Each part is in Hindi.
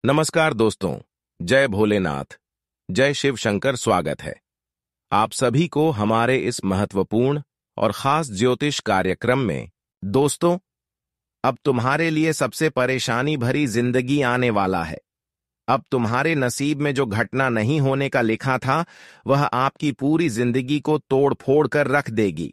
नमस्कार दोस्तों। जय भोलेनाथ, जय शिव शंकर। स्वागत है आप सभी को हमारे इस महत्वपूर्ण और खास ज्योतिष कार्यक्रम में। दोस्तों, अब तुम्हारे लिए सबसे परेशानी भरी जिंदगी आने वाला है। अब तुम्हारे नसीब में जो घटना नहीं होने का लिखा था, वह आपकी पूरी जिंदगी को तोड़ फोड़ कर रख देगी।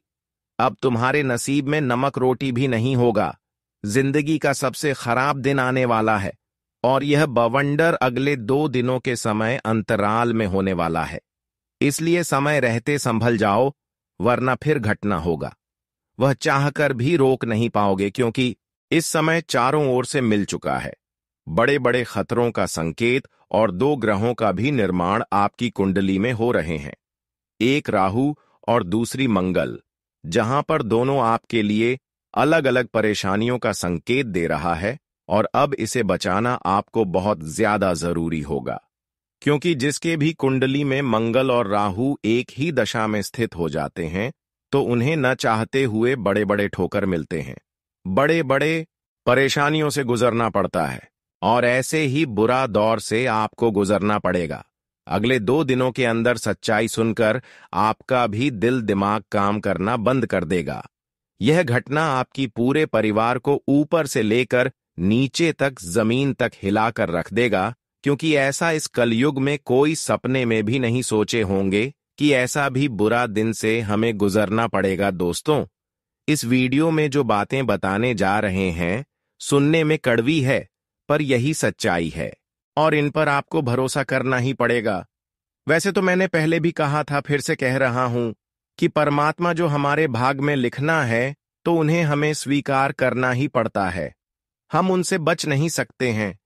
अब तुम्हारे नसीब में नमक रोटी भी नहीं होगा। जिंदगी का सबसे खराब दिन आने वाला है और यह बवंडर अगले 2 दिनों के समय अंतराल में होने वाला है। इसलिए समय रहते संभल जाओ, वरना फिर घटना होगा। वह चाहकर भी रोक नहीं पाओगे, क्योंकि इस समय चारों ओर से मिल चुका है बड़े बड़े खतरों का संकेत, और 2 ग्रहों का भी निर्माण आपकी कुंडली में हो रहे हैं। एक राहु और दूसरी मंगल, जहां पर दोनों आपके लिए अलग अलग परेशानियों का संकेत दे रहा है। और अब इसे बचाना आपको बहुत ज्यादा जरूरी होगा, क्योंकि जिसके भी कुंडली में मंगल और राहु एक ही दशा में स्थित हो जाते हैं, तो उन्हें न चाहते हुए बड़े बड़े ठोकर मिलते हैं, बड़े बड़े परेशानियों से गुजरना पड़ता है, और ऐसे ही बुरा दौर से आपको गुजरना पड़ेगा। अगले 2 दिनों के अंदर सच्चाई सुनकर आपका भी दिल दिमाग काम करना बंद कर देगा। यह घटना आपकी पूरे परिवार को ऊपर से लेकर नीचे तक, जमीन तक हिलाकर रख देगा, क्योंकि ऐसा इस कलयुग में कोई सपने में भी नहीं सोचे होंगे कि ऐसा भी बुरा दिन से हमें गुजरना पड़ेगा। दोस्तों, इस वीडियो में जो बातें बताने जा रहे हैं, सुनने में कड़वी है, पर यही सच्चाई है और इन पर आपको भरोसा करना ही पड़ेगा। वैसे तो मैंने पहले भी कहा था, फिर से कह रहा हूं कि परमात्मा जो हमारे भाग में लिखना है, तो उन्हें हमें स्वीकार करना ही पड़ता है। हम उनसे बच नहीं सकते हैं,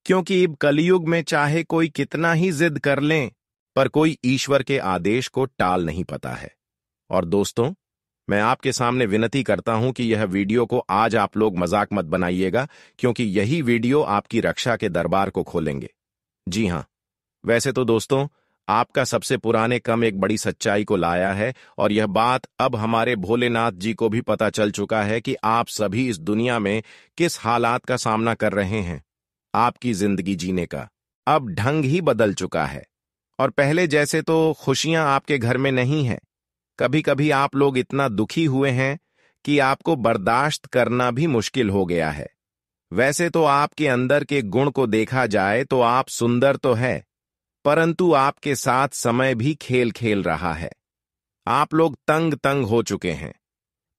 क्योंकि अब कलयुग में चाहे कोई कितना ही जिद कर लें, पर कोई ईश्वर के आदेश को टाल नहीं पाता है। और दोस्तों, मैं आपके सामने विनती करता हूं कि यह वीडियो को आज आप लोग मजाक मत बनाइएगा, क्योंकि यही वीडियो आपकी रक्षा के दरबार को खोलेंगे। जी हां, वैसे तो दोस्तों, आपका सबसे पुराने कम एक बड़ी सच्चाई को लाया है, और यह बात अब हमारे भोलेनाथ जी को भी पता चल चुका है कि आप सभी इस दुनिया में किस हालात का सामना कर रहे हैं। आपकी जिंदगी जीने का अब ढंग ही बदल चुका है, और पहले जैसे तो खुशियां आपके घर में नहीं है। कभी कभी आप लोग इतना दुखी हुए हैं कि आपको बर्दाश्त करना भी मुश्किल हो गया है। वैसे तो आपके अंदर के गुण को देखा जाए तो आप सुंदर तो है, परंतु आपके साथ समय भी खेल खेल रहा है। आप लोग तंग तंग हो चुके हैं,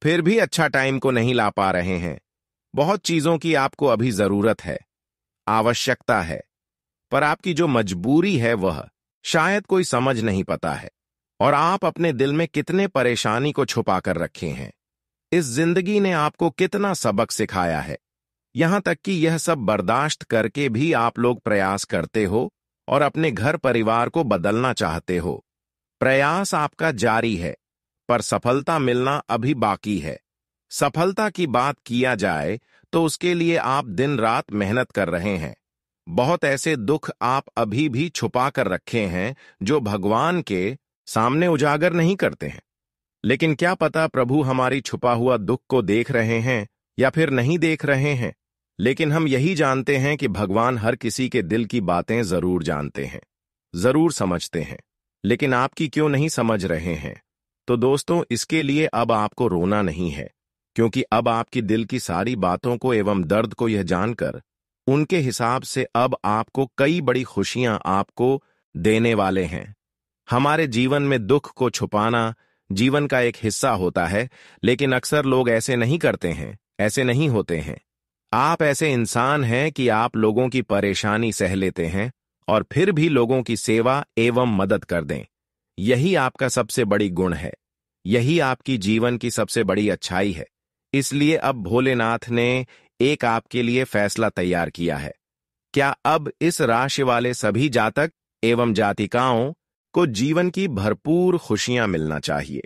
फिर भी अच्छा टाइम को नहीं ला पा रहे हैं। बहुत चीजों की आपको अभी जरूरत है, आवश्यकता है, पर आपकी जो मजबूरी है वह शायद कोई समझ नहीं पाता है। और आप अपने दिल में कितने परेशानी को छुपा कर रखे हैं। इस जिंदगी ने आपको कितना सबक सिखाया है, यहां तक कि यह सब बर्दाश्त करके भी आप लोग प्रयास करते हो और अपने घर परिवार को बदलना चाहते हो। प्रयास आपका जारी है, पर सफलता मिलना अभी बाकी है। सफलता की बात किया जाए तो उसके लिए आप दिन रात मेहनत कर रहे हैं। बहुत ऐसे दुख आप अभी भी छुपा कर रखे हैं, जो भगवान के सामने उजागर नहीं करते हैं। लेकिन क्या पता प्रभु हमारी छुपा हुआ दुख को देख रहे हैं या फिर नहीं देख रहे हैं। लेकिन हम यही जानते हैं कि भगवान हर किसी के दिल की बातें जरूर जानते हैं, जरूर समझते हैं। लेकिन आपकी क्यों नहीं समझ रहे हैं? तो दोस्तों, इसके लिए अब आपको रोना नहीं है, क्योंकि अब आपकी दिल की सारी बातों को एवं दर्द को यह जानकर उनके हिसाब से अब आपको कई बड़ी खुशियां आपको देने वाले हैं। हमारे जीवन में दुख को छुपाना जीवन का एक हिस्सा होता है, लेकिन अक्सर लोग ऐसे नहीं करते हैं, ऐसे नहीं होते हैं। आप ऐसे इंसान हैं कि आप लोगों की परेशानी सह लेते हैं और फिर भी लोगों की सेवा एवं मदद कर दें। यही आपका सबसे बड़ी गुण है, यही आपकी जीवन की सबसे बड़ी अच्छाई है। इसलिए अब भोलेनाथ ने एक आपके लिए फैसला तैयार किया है। क्या अब इस राशि वाले सभी जातक एवं जातिकाओं को जीवन की भरपूर खुशियां मिलना चाहिए,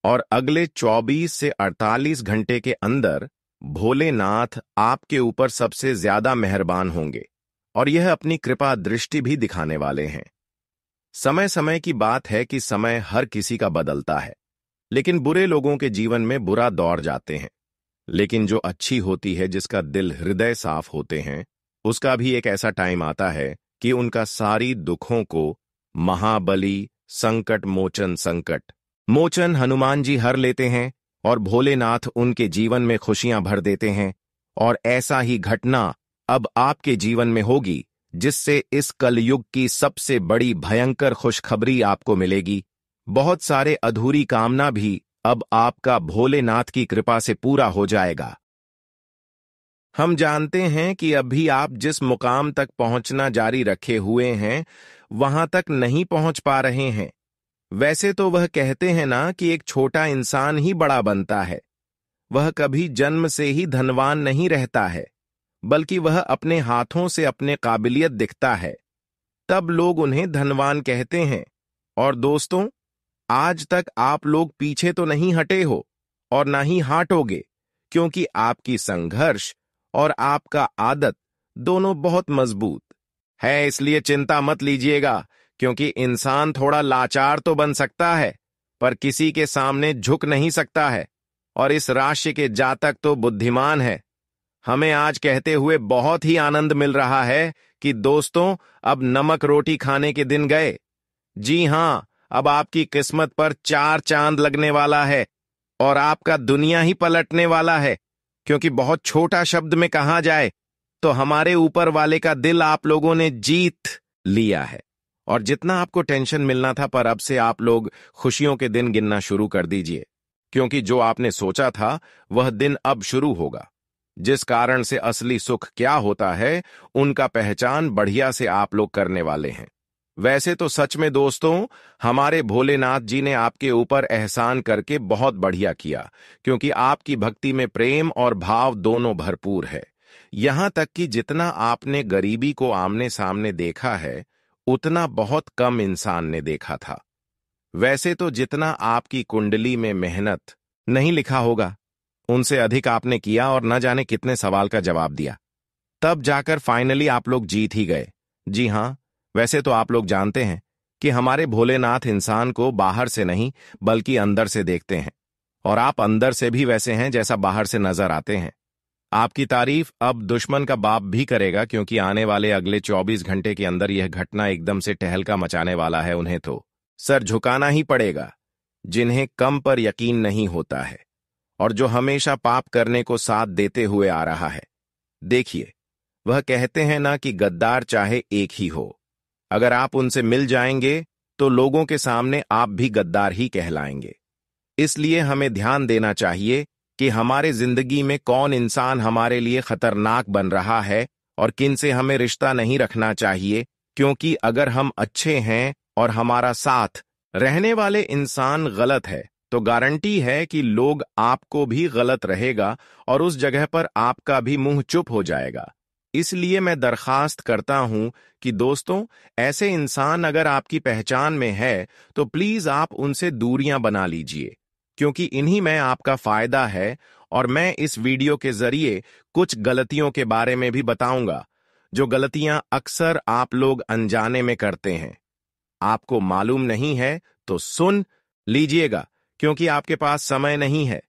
और अगले 24 से 48 घंटे के अंदर भोलेनाथ आपके ऊपर सबसे ज्यादा मेहरबान होंगे, और यह अपनी कृपा दृष्टि भी दिखाने वाले हैं। समय समय की बात है कि समय हर किसी का बदलता है, लेकिन बुरे लोगों के जीवन में बुरा दौर जाते हैं। लेकिन जो अच्छी होती है, जिसका दिल हृदय साफ होते हैं, उसका भी एक ऐसा टाइम आता है कि उनका सारी दुखों को महाबली संकट मोचन हनुमान जी हर लेते हैं और भोलेनाथ उनके जीवन में खुशियां भर देते हैं। और ऐसा ही घटना अब आपके जीवन में होगी, जिससे इस कलयुग की सबसे बड़ी भयंकर खुशखबरी आपको मिलेगी। बहुत सारे अधूरी कामना भी अब आपका भोलेनाथ की कृपा से पूरा हो जाएगा। हम जानते हैं कि अभी आप जिस मुकाम तक पहुंचना जारी रखे हुए हैं, वहां तक नहीं पहुंच पा रहे हैं। वैसे तो वह कहते हैं ना कि एक छोटा इंसान ही बड़ा बनता है। वह कभी जन्म से ही धनवान नहीं रहता है, बल्कि वह अपने हाथों से अपने काबिलियत दिखता है, तब लोग उन्हें धनवान कहते हैं। और दोस्तों, आज तक आप लोग पीछे तो नहीं हटे हो और ना ही हटोगे, क्योंकि आपकी संघर्ष और आपका आदत दोनों बहुत मजबूत है। इसलिए चिंता मत लीजिएगा, क्योंकि इंसान थोड़ा लाचार तो बन सकता है, पर किसी के सामने झुक नहीं सकता है। और इस राशि के जातक तो बुद्धिमान है। हमें आज कहते हुए बहुत ही आनंद मिल रहा है कि दोस्तों, अब नमक रोटी खाने के दिन गए। जी हां, अब आपकी किस्मत पर 4 चांद लगने वाला है और आपका दुनिया ही पलटने वाला है। क्योंकि बहुत छोटा शब्द में कहा जाए तो हमारे ऊपर वाले का दिल आप लोगों ने जीत लिया है। और जितना आपको टेंशन मिलना था, पर अब से आप लोग खुशियों के दिन गिनना शुरू कर दीजिए, क्योंकि जो आपने सोचा था वह दिन अब शुरू होगा। जिस कारण से असली सुख क्या होता है, उनका पहचान बढ़िया से आप लोग करने वाले हैं। वैसे तो सच में दोस्तों, हमारे भोलेनाथ जी ने आपके ऊपर एहसान करके बहुत बढ़िया किया, क्योंकि आपकी भक्ति में प्रेम और भाव दोनों भरपूर है। यहां तक कि जितना आपने गरीबी को आमने सामने देखा है, उतना बहुत कम इंसान ने देखा था। वैसे तो जितना आपकी कुंडली में मेहनत नहीं लिखा होगा, उनसे अधिक आपने किया और न जाने कितने सवाल का जवाब दिया, तब जाकर फाइनली आप लोग जीत ही गए। जी हां, वैसे तो आप लोग जानते हैं कि हमारे भोलेनाथ इंसान को बाहर से नहीं बल्कि अंदर से देखते हैं, और आप अंदर से भी वैसे हैं जैसा बाहर से नजर आते हैं। आपकी तारीफ अब दुश्मन का बाप भी करेगा, क्योंकि आने वाले अगले 24 घंटे के अंदर यह घटना एकदम से टहलका मचाने वाला है। उन्हें तो सर झुकाना ही पड़ेगा, जिन्हें कम पर यकीन नहीं होता है और जो हमेशा पाप करने को साथ देते हुए आ रहा है। देखिए, वह कहते हैं ना कि गद्दार चाहे एक ही हो, अगर आप उनसे मिल जाएंगे तो लोगों के सामने आप भी गद्दार ही कहलाएंगे। इसलिए हमें ध्यान देना चाहिए कि हमारे जिंदगी में कौन इंसान हमारे लिए खतरनाक बन रहा है और किन से हमें रिश्ता नहीं रखना चाहिए, क्योंकि अगर हम अच्छे हैं और हमारा साथ रहने वाले इंसान गलत है, तो गारंटी है कि लोग आपको भी गलत रहेगा और उस जगह पर आपका भी मुंह चुप हो जाएगा। इसलिए मैं दरखास्त करता हूं कि दोस्तों, ऐसे इंसान अगर आपकी पहचान में है तो प्लीज आप उनसे दूरियां बना लीजिए, क्योंकि इन्हीं में आपका फायदा है। और मैं इस वीडियो के जरिए कुछ गलतियों के बारे में भी बताऊंगा, जो गलतियां अक्सर आप लोग अनजाने में करते हैं। आपको मालूम नहीं है तो सुन लीजिएगा, क्योंकि आपके पास समय नहीं है।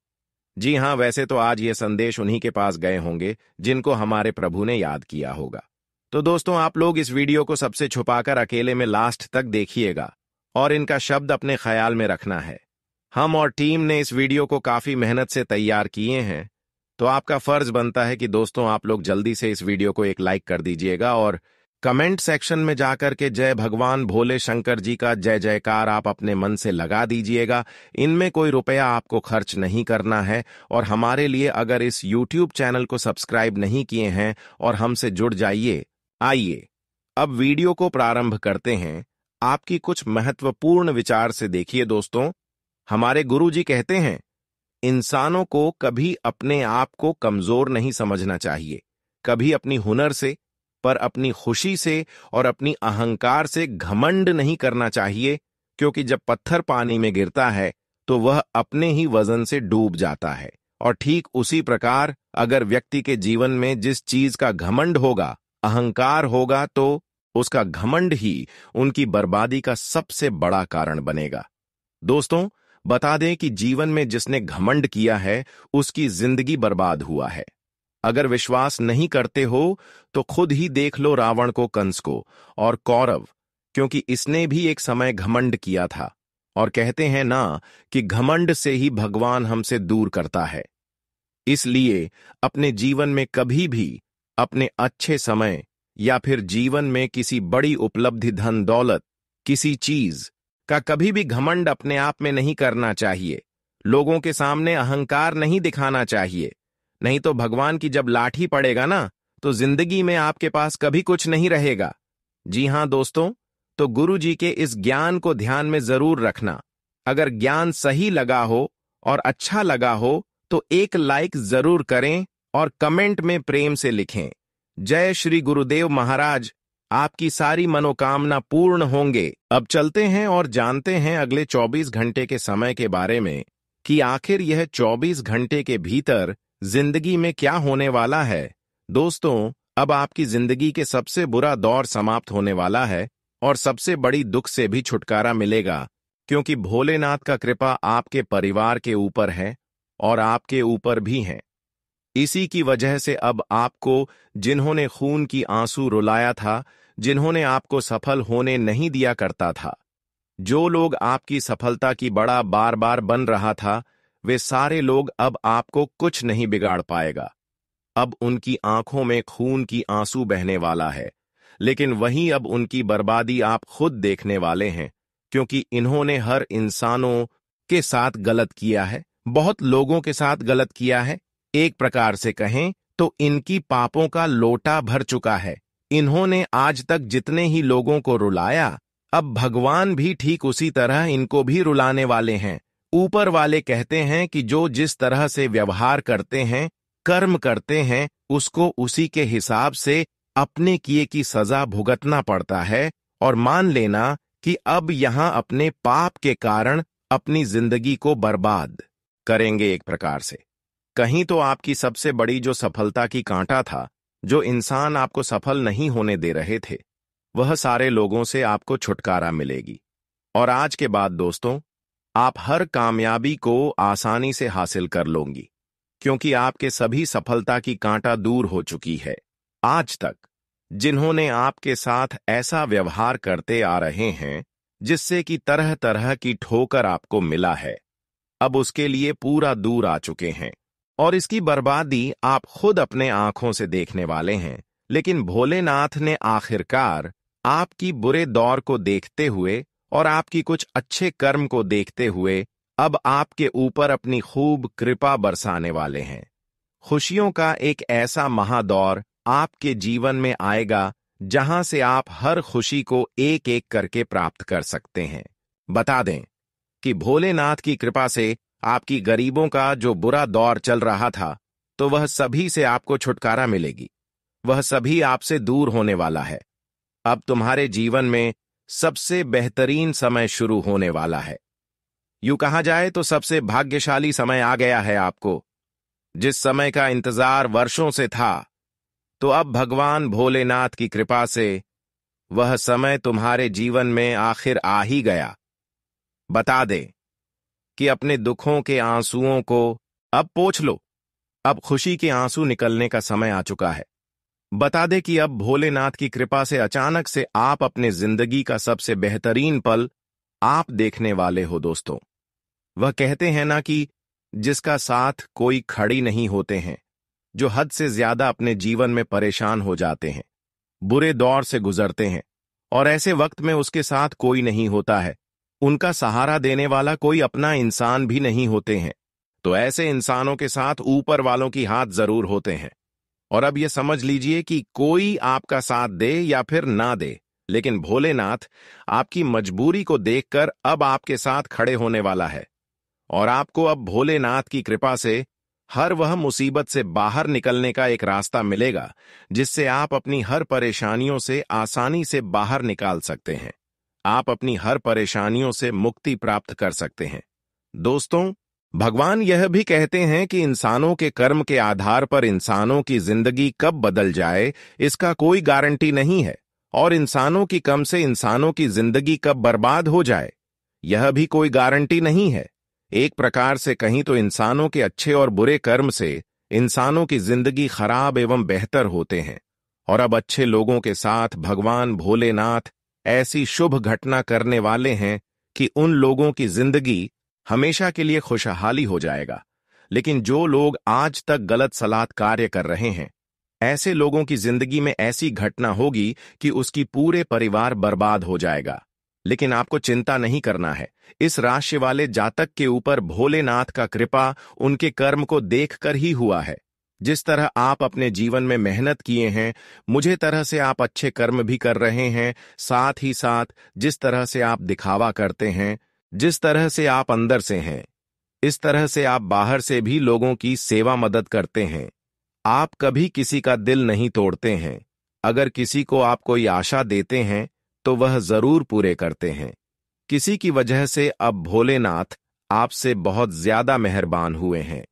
जी हां, वैसे तो आज ये संदेश उन्हीं के पास गए होंगे जिनको हमारे प्रभु ने याद किया होगा। तो दोस्तों, आप लोग इस वीडियो को सबसे छुपाकर अकेले में लास्ट तक देखिएगा और इनका शब्द अपने ख्याल में रखना है। हम और टीम ने इस वीडियो को काफी मेहनत से तैयार किए हैं, तो आपका फर्ज बनता है कि दोस्तों आप लोग जल्दी से इस वीडियो को एक लाइक कर दीजिएगा और कमेंट सेक्शन में जाकर के जय भगवान भोले शंकर जी का जय जयकार आप अपने मन से लगा दीजिएगा। इनमें कोई रुपया आपको खर्च नहीं करना है। और हमारे लिए अगर इस YouTube चैनल को सब्सक्राइब नहीं किए हैं और हमसे जुड़ जाइए। आइए अब वीडियो को प्रारंभ करते हैं। आपकी कुछ महत्वपूर्ण विचार से देखिए दोस्तों, हमारे गुरु जी कहते हैं, इंसानों को कभी अपने आप को कमजोर नहीं समझना चाहिए, कभी अपनी हुनर से, पर अपनी खुशी से और अपनी अहंकार से घमंड नहीं करना चाहिए, क्योंकि जब पत्थर पानी में गिरता है तो वह अपने ही वजन से डूब जाता है। और ठीक उसी प्रकार अगर व्यक्ति के जीवन में जिस चीज का घमंड होगा, अहंकार होगा, तो उसका घमंड ही उनकी बर्बादी का सबसे बड़ा कारण बनेगा। दोस्तों, बता दें कि जीवन में जिसने घमंड किया है उसकी जिंदगी बर्बाद हुआ है। अगर विश्वास नहीं करते हो तो खुद ही देख लो रावण को, कंस को और कौरव, क्योंकि इसने भी एक समय घमंड किया था। और कहते हैं ना कि घमंड से ही भगवान हमसे दूर करता है। इसलिए अपने जीवन में कभी भी अपने अच्छे समय या फिर जीवन में किसी बड़ी उपलब्धि, धन दौलत, किसी चीज का कभी भी घमंड अपने आप में नहीं करना चाहिए। लोगों के सामने अहंकार नहीं दिखाना चाहिए, नहीं तो भगवान की जब लाठी पड़ेगा ना तो जिंदगी में आपके पास कभी कुछ नहीं रहेगा। जी हां दोस्तों, तो गुरु जी के इस ज्ञान को ध्यान में जरूर रखना। अगर ज्ञान सही लगा हो और अच्छा लगा हो तो एक लाइक जरूर करें और कमेंट में प्रेम से लिखें, जय श्री गुरुदेव महाराज, आपकी सारी मनोकामना पूर्ण होंगे। अब चलते हैं और जानते हैं अगले 24 घंटे के समय के बारे में कि आखिर यह 24 घंटे के भीतर जिंदगी में क्या होने वाला है। दोस्तों, अब आपकी जिंदगी के सबसे बुरा दौर समाप्त होने वाला है और सबसे बड़ी दुख से भी छुटकारा मिलेगा, क्योंकि भोलेनाथ का कृपा आपके परिवार के ऊपर है और आपके ऊपर भी है। इसी की वजह से अब आपको, जिन्होंने खून की आंसू रुलाया था, जिन्होंने आपको सफल होने नहीं दिया करता था, जो लोग आपकी सफलता की बड़ा बार बार बन रहा था, वे सारे लोग अब आपको कुछ नहीं बिगाड़ पाएगा। अब उनकी आंखों में खून की आंसू बहने वाला है, लेकिन वहीं अब उनकी बर्बादी आप खुद देखने वाले हैं, क्योंकि इन्होंने हर इंसानों के साथ गलत किया है, बहुत लोगों के साथ गलत किया है। एक प्रकार से कहें तो इनकी पापों का लोटा भर चुका है। इन्होंने आज तक जितने ही लोगों को रुलाया, अब भगवान भी ठीक उसी तरह इनको भी रुलाने वाले हैं। ऊपर वाले कहते हैं कि जो जिस तरह से व्यवहार करते हैं, कर्म करते हैं, उसको उसी के हिसाब से अपने किए की सजा भुगतना पड़ता है। और मान लेना कि अब यहां अपने पाप के कारण अपनी जिंदगी को बर्बाद करेंगे एक प्रकार से। कहीं तो आपकी सबसे बड़ी जो सफलता की कांटा था, जो इंसान आपको सफल नहीं होने दे रहे थे, वह सारे लोगों से आपको छुटकारा मिलेगी। और आज के बाद दोस्तों, आप हर कामयाबी को आसानी से हासिल कर लोगी, क्योंकि आपके सभी सफलता की कांटा दूर हो चुकी है। आज तक जिन्होंने आपके साथ ऐसा व्यवहार करते आ रहे हैं जिससे कि तरह तरह की ठोकर आपको मिला है, अब उसके लिए पूरा दूर आ चुके हैं और इसकी बर्बादी आप खुद अपने आंखों से देखने वाले हैं। लेकिन भोलेनाथ ने आखिरकार आपकी बुरे दौर को देखते हुए और आपकी कुछ अच्छे कर्म को देखते हुए अब आपके ऊपर अपनी खूब कृपा बरसाने वाले हैं। खुशियों का एक ऐसा महादौर आपके जीवन में आएगा जहां से आप हर खुशी को एक एक करके प्राप्त कर सकते हैं। बता दें कि भोलेनाथ की कृपा से आपकी गरीबों का जो बुरा दौर चल रहा था, तो वह सभी से आपको छुटकारा मिलेगी। वह सभी आपसे दूर होने वाला है। अब तुम्हारे जीवन में सबसे बेहतरीन समय शुरू होने वाला है। यूं कहा जाए तो सबसे भाग्यशाली समय आ गया है आपको। जिस समय का इंतजार वर्षों से था, तो अब भगवान भोलेनाथ की कृपा से वह समय तुम्हारे जीवन में आखिर आ ही गया। बता दे कि अपने दुखों के आंसुओं को अब पोंछ लो। अब खुशी के आंसू निकलने का समय आ चुका है। बता दे कि अब भोलेनाथ की कृपा से अचानक से आप अपने जिंदगी का सबसे बेहतरीन पल आप देखने वाले हो। दोस्तों, वह कहते हैं ना कि जिसका साथ कोई खड़ी नहीं होते हैं, जो हद से ज्यादा अपने जीवन में परेशान हो जाते हैं, बुरे दौर से गुजरते हैं और ऐसे वक्त में उसके साथ कोई नहीं होता है, उनका सहारा देने वाला कोई अपना इंसान भी नहीं होते हैं, तो ऐसे इंसानों के साथ ऊपर वालों की हाथ जरूर होते हैं। और अब यह समझ लीजिए कि कोई आपका साथ दे या फिर ना दे, लेकिन भोलेनाथ आपकी मजबूरी को देखकर अब आपके साथ खड़े होने वाला है और आपको अब भोलेनाथ की कृपा से हर वह मुसीबत से बाहर निकलने का एक रास्ता मिलेगा, जिससे आप अपनी हर परेशानियों से आसानी से बाहर निकाल सकते हैं। आप अपनी हर परेशानियों से मुक्ति प्राप्त कर सकते हैं। दोस्तों, भगवान यह भी कहते हैं कि इंसानों के कर्म के आधार पर इंसानों की जिंदगी कब बदल जाए, इसका कोई गारंटी नहीं है, और इंसानों की कम से इंसानों की जिंदगी कब बर्बाद हो जाए, यह भी कोई गारंटी नहीं है। एक प्रकार से कहीं तो इंसानों के अच्छे और बुरे कर्म से इंसानों की जिंदगी खराब एवं बेहतर होते हैं, और अब अच्छे लोगों के साथ भगवान भोलेनाथ ऐसी शुभ घटना करने वाले हैं कि उन लोगों की जिंदगी हमेशा के लिए खुशहाली हो जाएगा। लेकिन जो लोग आज तक गलत सलात कार्य कर रहे हैं, ऐसे लोगों की जिंदगी में ऐसी घटना होगी कि उसकी पूरे परिवार बर्बाद हो जाएगा। लेकिन आपको चिंता नहीं करना है। इस राशि वाले जातक के ऊपर भोलेनाथ का कृपा उनके कर्म को देखकर ही हुआ है। जिस तरह आप अपने जीवन में मेहनत किए हैं, मुझे तरह से आप अच्छे कर्म भी कर रहे हैं, साथ ही साथ जिस तरह से आप दिखावा करते हैं, जिस तरह से आप अंदर से हैं, इस तरह से आप बाहर से भी लोगों की सेवा मदद करते हैं। आप कभी किसी का दिल नहीं तोड़ते हैं। अगर किसी को आप कोई आशा देते हैं तो वह जरूर पूरे करते हैं। किसी की वजह से अब भोलेनाथ आपसे बहुत ज्यादा मेहरबान हुए हैं।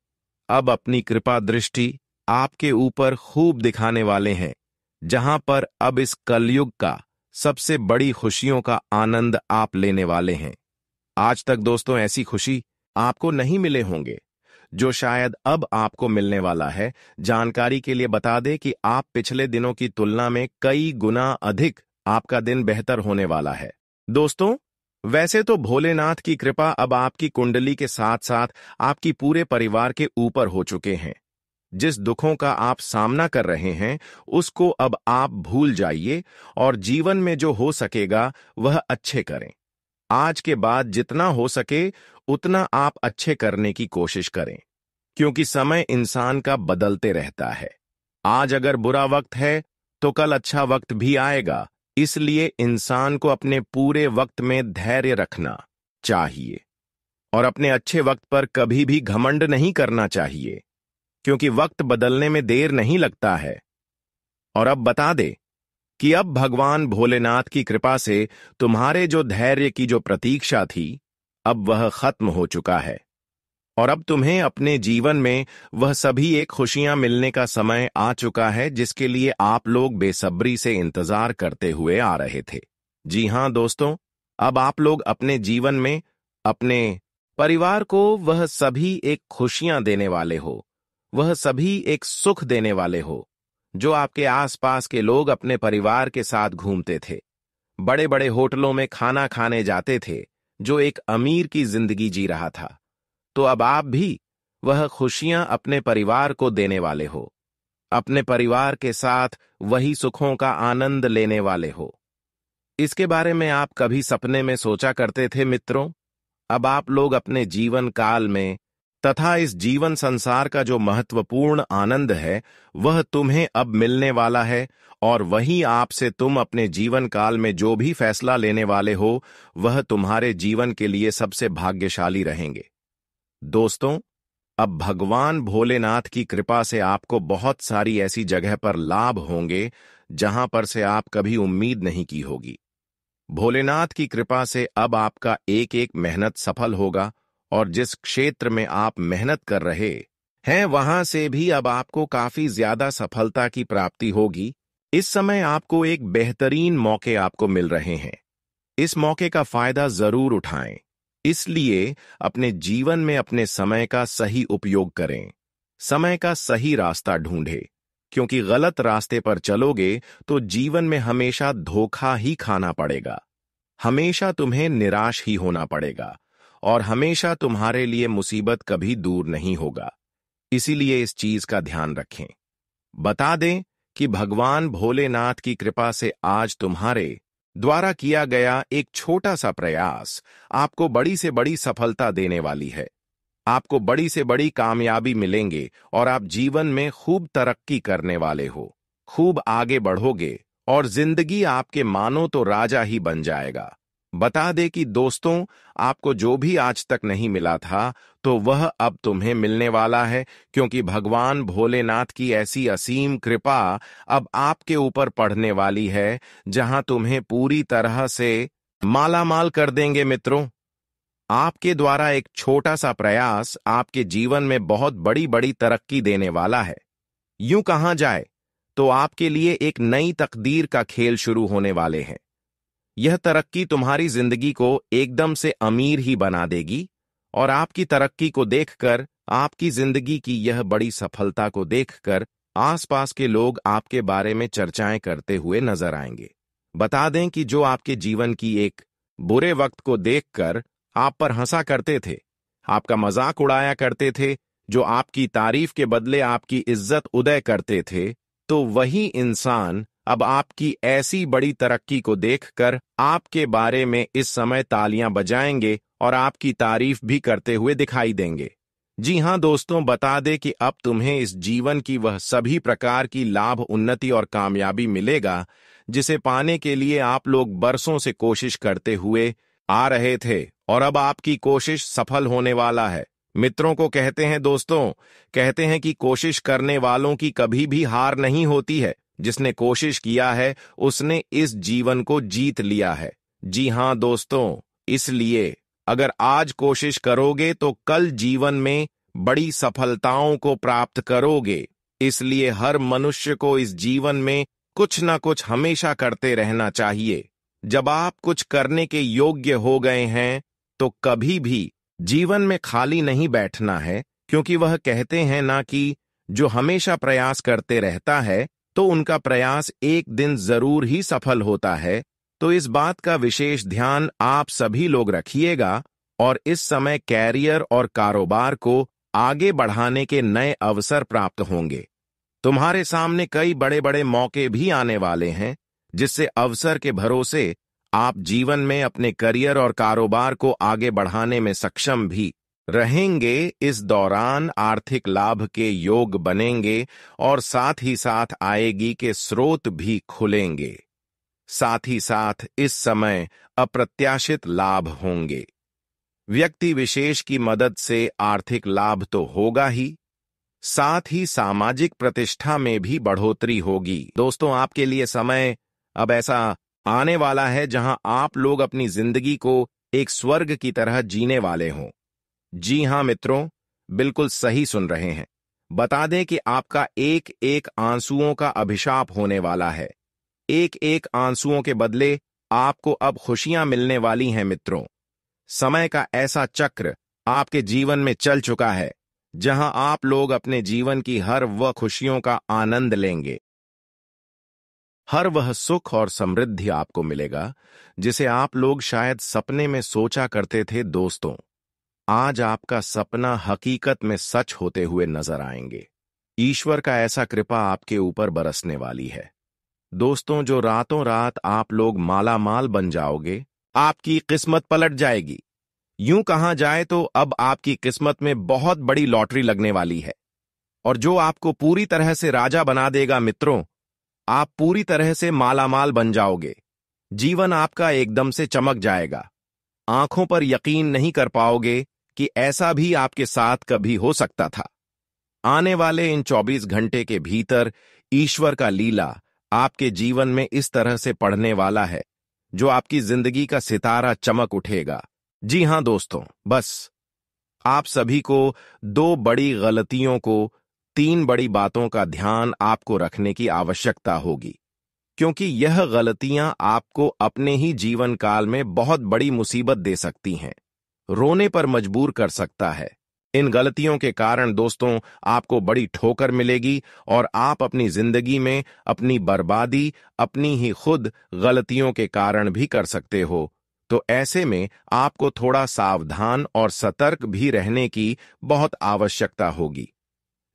अब अपनी कृपा दृष्टि आपके ऊपर खूब दिखाने वाले हैं, जहां पर अब इस कलयुग का सबसे बड़ी खुशियों का आनंद आप लेने वाले हैं। आज तक दोस्तों ऐसी खुशी आपको नहीं मिले होंगे जो शायद अब आपको मिलने वाला है। जानकारी के लिए बता दें कि आप पिछले दिनों की तुलना में कई गुना अधिक आपका दिन बेहतर होने वाला है। दोस्तों, वैसे तो भोलेनाथ की कृपा अब आपकी कुंडली के साथ साथ आपकी पूरे परिवार के ऊपर हो चुके हैं। जिस दुखों का आप सामना कर रहे हैं उसको अब आप भूल जाइए और जीवन में जो हो सकेगा वह अच्छे करें। आज के बाद जितना हो सके उतना आप अच्छे करने की कोशिश करें, क्योंकि समय इंसान का बदलते रहता है। आज अगर बुरा वक्त है तो कल अच्छा वक्त भी आएगा। इसलिए इंसान को अपने पूरे वक्त में धैर्य रखना चाहिए और अपने अच्छे वक्त पर कभी भी घमंड नहीं करना चाहिए, क्योंकि वक्त बदलने में देर नहीं लगता है। और अब बता दे कि अब भगवान भोलेनाथ की कृपा से तुम्हारे जो धैर्य की जो प्रतीक्षा थी, अब वह खत्म हो चुका है और अब तुम्हें अपने जीवन में वह सभी एक खुशियां मिलने का समय आ चुका है जिसके लिए आप लोग बेसब्री से इंतजार करते हुए आ रहे थे। जी हां दोस्तों, अब आप लोग अपने जीवन में अपने परिवार को वह सभी एक खुशियां देने वाले हो, वह सभी एक सुख देने वाले हो जो आपके आसपास के लोग अपने परिवार के साथ घूमते थे, बड़े बड़े होटलों में खाना खाने जाते थे, जो एक अमीर की जिंदगी जी रहा था। तो अब आप भी वह खुशियां अपने परिवार को देने वाले हो, अपने परिवार के साथ वही सुखों का आनंद लेने वाले हो। इसके बारे में आप कभी सपने में सोचा करते थे मित्रों? अब आप लोग अपने जीवन काल में तथा इस जीवन संसार का जो महत्वपूर्ण आनंद है वह तुम्हें अब मिलने वाला है, और वही आपसे तुम अपने जीवन काल में जो भी फैसला लेने वाले हो वह तुम्हारे जीवन के लिए सबसे भाग्यशाली रहेंगे। दोस्तों, अब भगवान भोलेनाथ की कृपा से आपको बहुत सारी ऐसी जगह पर लाभ होंगे जहां पर से आप कभी उम्मीद नहीं की होगी। भोलेनाथ की कृपा से अब आपका एक एक मेहनत सफल होगा और जिस क्षेत्र में आप मेहनत कर रहे हैं वहां से भी अब आपको काफी ज्यादा सफलता की प्राप्ति होगी। इस समय आपको एक बेहतरीन मौके आपको मिल रहे हैं। इस मौके का फायदा जरूर उठाएं। इसलिए अपने जीवन में अपने समय का सही उपयोग करें, समय का सही रास्ता ढूंढें, क्योंकि गलत रास्ते पर चलोगे तो जीवन में हमेशा धोखा ही खाना पड़ेगा, हमेशा तुम्हें निराश ही होना पड़ेगा और हमेशा तुम्हारे लिए मुसीबत कभी दूर नहीं होगा। इसीलिए इस चीज का ध्यान रखें। बता दें कि भगवान भोलेनाथ की कृपा से आज तुम्हारे द्वारा किया गया एक छोटा सा प्रयास आपको बड़ी से बड़ी सफलता देने वाली है। आपको बड़ी से बड़ी कामयाबी मिलेंगे और आप जीवन में खूब तरक्की करने वाले हो, खूब आगे बढ़ोगे और जिंदगी आपके मानो तो राजा ही बन जाएगा। बता दे कि दोस्तों, आपको जो भी आज तक नहीं मिला था तो वह अब तुम्हें मिलने वाला है, क्योंकि भगवान भोलेनाथ की ऐसी असीम कृपा अब आपके ऊपर पड़ने वाली है जहां तुम्हें पूरी तरह से मालामाल कर देंगे मित्रों। आपके द्वारा एक छोटा सा प्रयास आपके जीवन में बहुत बड़ी बड़ी तरक्की देने वाला है। यूं कहा जाए तो आपके लिए एक नई तकदीर का खेल शुरू होने वाले हैं। यह तरक्की तुम्हारी जिंदगी को एकदम से अमीर ही बना देगी और आपकी तरक्की को देखकर आपकी जिंदगी की यह बड़ी सफलता को देखकर आसपास के लोग आपके बारे में चर्चाएं करते हुए नजर आएंगे। बता दें कि जो आपके जीवन की एक बुरे वक्त को देखकर आप पर हंसा करते थे, आपका मजाक उड़ाया करते थे, जो आपकी तारीफ के बदले आपकी इज्जत उदय करते थे, तो वही इंसान अब आपकी ऐसी बड़ी तरक्की को देखकर आपके बारे में इस समय तालियां बजाएंगे और आपकी तारीफ भी करते हुए दिखाई देंगे। जी हां दोस्तों, बता दें कि अब तुम्हें इस जीवन की वह सभी प्रकार की लाभ, उन्नति और कामयाबी मिलेगा जिसे पाने के लिए आप लोग बरसों से कोशिश करते हुए आ रहे थे, और अब आपकी कोशिश सफल होने वाला है। मित्रों को कहते हैं दोस्तों, कहते हैं कि कोशिश करने वालों की कभी भी हार नहीं होती है। जिसने कोशिश किया है उसने इस जीवन को जीत लिया है। जी हां दोस्तों, इसलिए अगर आज कोशिश करोगे तो कल जीवन में बड़ी सफलताओं को प्राप्त करोगे। इसलिए हर मनुष्य को इस जीवन में कुछ ना कुछ हमेशा करते रहना चाहिए। जब आप कुछ करने के योग्य हो गए हैं तो कभी भी जीवन में खाली नहीं बैठना है, क्योंकि वह कहते हैं ना कि जो हमेशा प्रयास करते रहता है तो उनका प्रयास एक दिन जरूर ही सफल होता है। तो इस बात का विशेष ध्यान आप सभी लोग रखिएगा और इस समय कैरियर और कारोबार को आगे बढ़ाने के नए अवसर प्राप्त होंगे। तुम्हारे सामने कई बड़े बड़े मौके भी आने वाले हैं, जिससे अवसर के भरोसे आप जीवन में अपने करियर और कारोबार को आगे बढ़ाने में सक्षम भी रहेंगे। इस दौरान आर्थिक लाभ के योग बनेंगे और साथ ही साथ आएगी के स्रोत भी खुलेंगे। साथ ही साथ इस समय अप्रत्याशित लाभ होंगे। व्यक्ति विशेष की मदद से आर्थिक लाभ तो होगा ही, साथ ही सामाजिक प्रतिष्ठा में भी बढ़ोतरी होगी। दोस्तों, आपके लिए समय अब ऐसा आने वाला है जहां आप लोग अपनी जिंदगी को एक स्वर्ग की तरह जीने वाले हों। जी हां मित्रों, बिल्कुल सही सुन रहे हैं। बता दें कि आपका एक एक आंसुओं का अभिशाप होने वाला है। एक एक आंसुओं के बदले आपको अब खुशियां मिलने वाली हैं मित्रों। समय का ऐसा चक्र आपके जीवन में चल चुका है जहां आप लोग अपने जीवन की हर वह खुशियों का आनंद लेंगे। हर वह सुख और समृद्धि आपको मिलेगा जिसे आप लोग शायद सपने में सोचा करते थे। दोस्तों, आज आपका सपना हकीकत में सच होते हुए नजर आएंगे। ईश्वर का ऐसा कृपा आपके ऊपर बरसने वाली है। दोस्तों, जो रातों रात आप लोग माला माल बन जाओगे, आपकी किस्मत पलट जाएगी। यूं कहा जाए तो अब आपकी किस्मत में बहुत बड़ी लॉटरी लगने वाली है, और जो आपको पूरी तरह से राजा बना देगा मित्रों। आप पूरी तरह से माला माल बन जाओगे। जीवन आपका एकदम से चमक जाएगा। आंखों पर यकीन नहीं कर पाओगे कि ऐसा भी आपके साथ कभी हो सकता था। आने वाले इन 24 घंटे के भीतर ईश्वर का लीला आपके जीवन में इस तरह से पड़ने वाला है जो आपकी जिंदगी का सितारा चमक उठेगा। जी हां दोस्तों, बस आप सभी को 2 बड़ी गलतियों को 3 बड़ी बातों का ध्यान आपको रखने की आवश्यकता होगी, क्योंकि यह गलतियां आपको अपने ही जीवन काल में बहुत बड़ी मुसीबत दे सकती हैं, रोने पर मजबूर कर सकता है। इन गलतियों के कारण दोस्तों आपको बड़ी ठोकर मिलेगी और आप अपनी जिंदगी में अपनी बर्बादी अपनी ही खुद गलतियों के कारण भी कर सकते हो। तो ऐसे में आपको थोड़ा सावधान और सतर्क भी रहने की बहुत आवश्यकता होगी।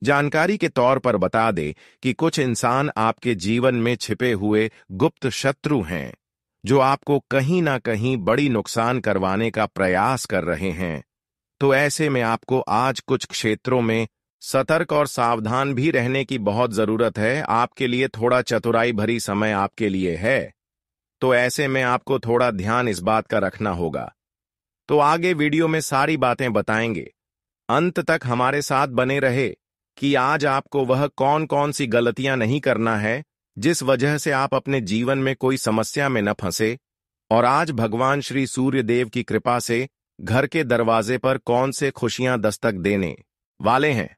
जानकारी के तौर पर बता दे कि कुछ इंसान आपके जीवन में छिपे हुए गुप्त शत्रु हैं, जो आपको कहीं ना कहीं बड़ी नुकसान करवाने का प्रयास कर रहे हैं। तो ऐसे में आपको आज कुछ क्षेत्रों में सतर्क और सावधान भी रहने की बहुत जरूरत है। आपके लिए थोड़ा चतुराई भरी समय आपके लिए है, तो ऐसे में आपको थोड़ा ध्यान इस बात का रखना होगा। तो आगे वीडियो में सारी बातें बताएंगे। अंत तक हमारे साथ बने रहे कि आज आपको वह कौन कौन सी गलतियां नहीं करना है जिस वजह से आप अपने जीवन में कोई समस्या में न फंसे, और आज भगवान श्री सूर्य देव की कृपा से घर के दरवाजे पर कौन से खुशियां दस्तक देने वाले हैं।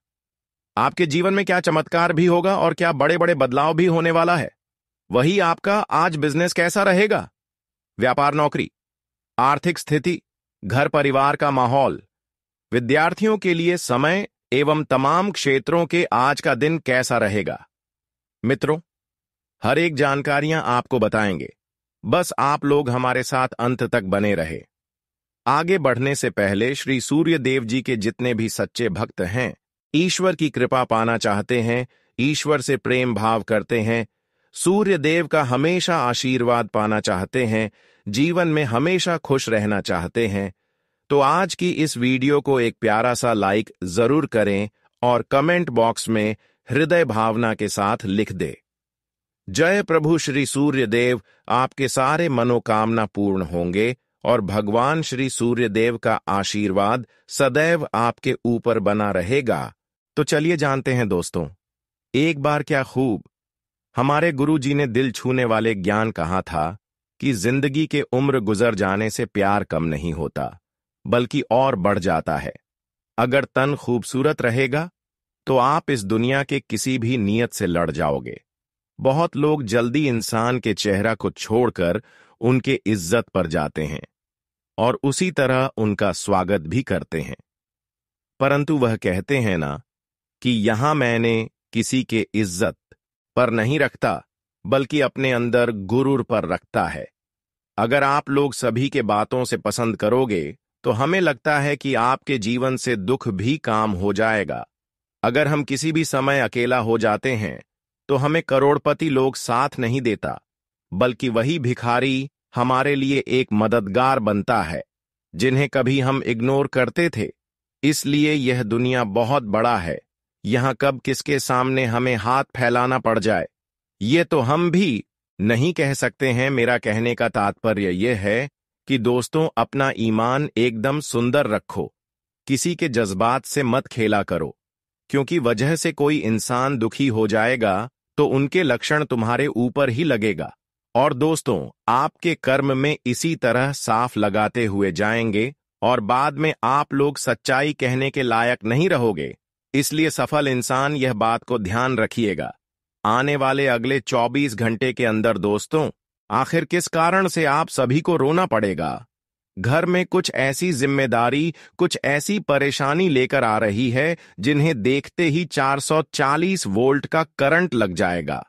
आपके जीवन में क्या चमत्कार भी होगा और क्या बड़े बड़े बदलाव भी होने वाला है। वही आपका आज बिजनेस कैसा रहेगा, व्यापार नौकरी, आर्थिक स्थिति, घर परिवार का माहौल। विद्यार्थियों के लिए समय एवं तमाम क्षेत्रों के आज का दिन कैसा रहेगा। मित्रों, हर एक जानकारियां आपको बताएंगे, बस आप लोग हमारे साथ अंत तक बने रहे। आगे बढ़ने से पहले श्री सूर्य देव जी के जितने भी सच्चे भक्त हैं, ईश्वर की कृपा पाना चाहते हैं, ईश्वर से प्रेम भाव करते हैं, सूर्य देव का हमेशा आशीर्वाद पाना चाहते हैं, जीवन में हमेशा खुश रहना चाहते हैं, तो आज की इस वीडियो को एक प्यारा सा लाइक जरूर करें और कमेंट बॉक्स में हृदय भावना के साथ लिख दे। जय प्रभु श्री सूर्य देव, आपके सारे मनोकामना पूर्ण होंगे और भगवान श्री सूर्य देव का आशीर्वाद सदैव आपके ऊपर बना रहेगा। तो चलिए जानते हैं दोस्तों, एक बार क्या खूब हमारे गुरु जी ने दिल छूने वाले ज्ञान कहा था कि जिंदगी के उम्र गुजर जाने से प्यार कम नहीं होता, बल्कि और बढ़ जाता है। अगर तन खूबसूरत रहेगा तो आप इस दुनिया के किसी भी नियत से लड़ जाओगे। बहुत लोग जल्दी इंसान के चेहरा को छोड़कर उनके इज्जत पर जाते हैं और उसी तरह उनका स्वागत भी करते हैं, परंतु वह कहते हैं ना कि यहां मैंने किसी के इज्जत पर नहीं रखता, बल्कि अपने अंदर गुरूर पर रखता है। अगर आप लोग सभी के बातों से पसंद करोगे तो हमें लगता है कि आपके जीवन से दुख भी काम हो जाएगा। अगर हम किसी भी समय अकेला हो जाते हैं तो हमें करोड़पति लोग साथ नहीं देता, बल्कि वही भिखारी हमारे लिए एक मददगार बनता है, जिन्हें कभी हम इग्नोर करते थे। इसलिए यह दुनिया बहुत बड़ा है, यहां कब किसके सामने हमें हाथ फैलाना पड़ जाए ये तो हम भी नहीं कह सकते हैं। मेरा कहने का तात्पर्य यह है कि दोस्तों, अपना ईमान एकदम सुंदर रखो, किसी के जज्बात से मत खेला करो, क्योंकि वजह से कोई इंसान दुखी हो जाएगा तो उनके लक्षण तुम्हारे ऊपर ही लगेगा और दोस्तों, आपके कर्म में इसी तरह साफ लगाते हुए जाएंगे और बाद में आप लोग सच्चाई कहने के लायक नहीं रहोगे। इसलिए सफल इंसान यह बात को ध्यान रखिएगा। आने वाले अगले 24 घंटे के अंदर दोस्तों, आखिर किस कारण से आप सभी को रोना पड़ेगा। घर में कुछ ऐसी जिम्मेदारी, कुछ ऐसी परेशानी लेकर आ रही है जिन्हें देखते ही 440 वोल्ट का करंट लग जाएगा।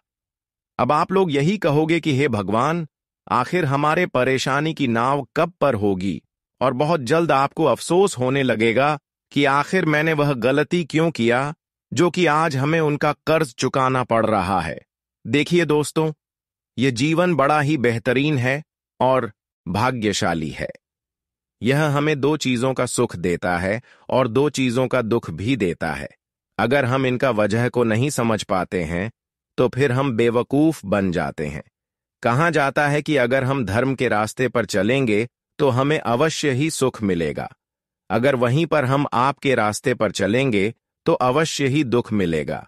अब आप लोग यही कहोगे कि हे भगवान, आखिर हमारे परेशानी की नाव कब पर होगी, और बहुत जल्द आपको अफसोस होने लगेगा कि आखिर मैंने वह गलती क्यों किया जो कि आज हमें उनका कर्ज चुकाना पड़ रहा है। देखिए दोस्तों, यह जीवन बड़ा ही बेहतरीन है और भाग्यशाली है। यह हमें 2 चीजों का सुख देता है और 2 चीजों का दुख भी देता है। अगर हम इनका वजह को नहीं समझ पाते हैं तो फिर हम बेवकूफ बन जाते हैं। कहा जाता है कि अगर हम धर्म के रास्ते पर चलेंगे तो हमें अवश्य ही सुख मिलेगा, अगर वहीं पर हम आपके रास्ते पर चलेंगे तो अवश्य ही दुख मिलेगा।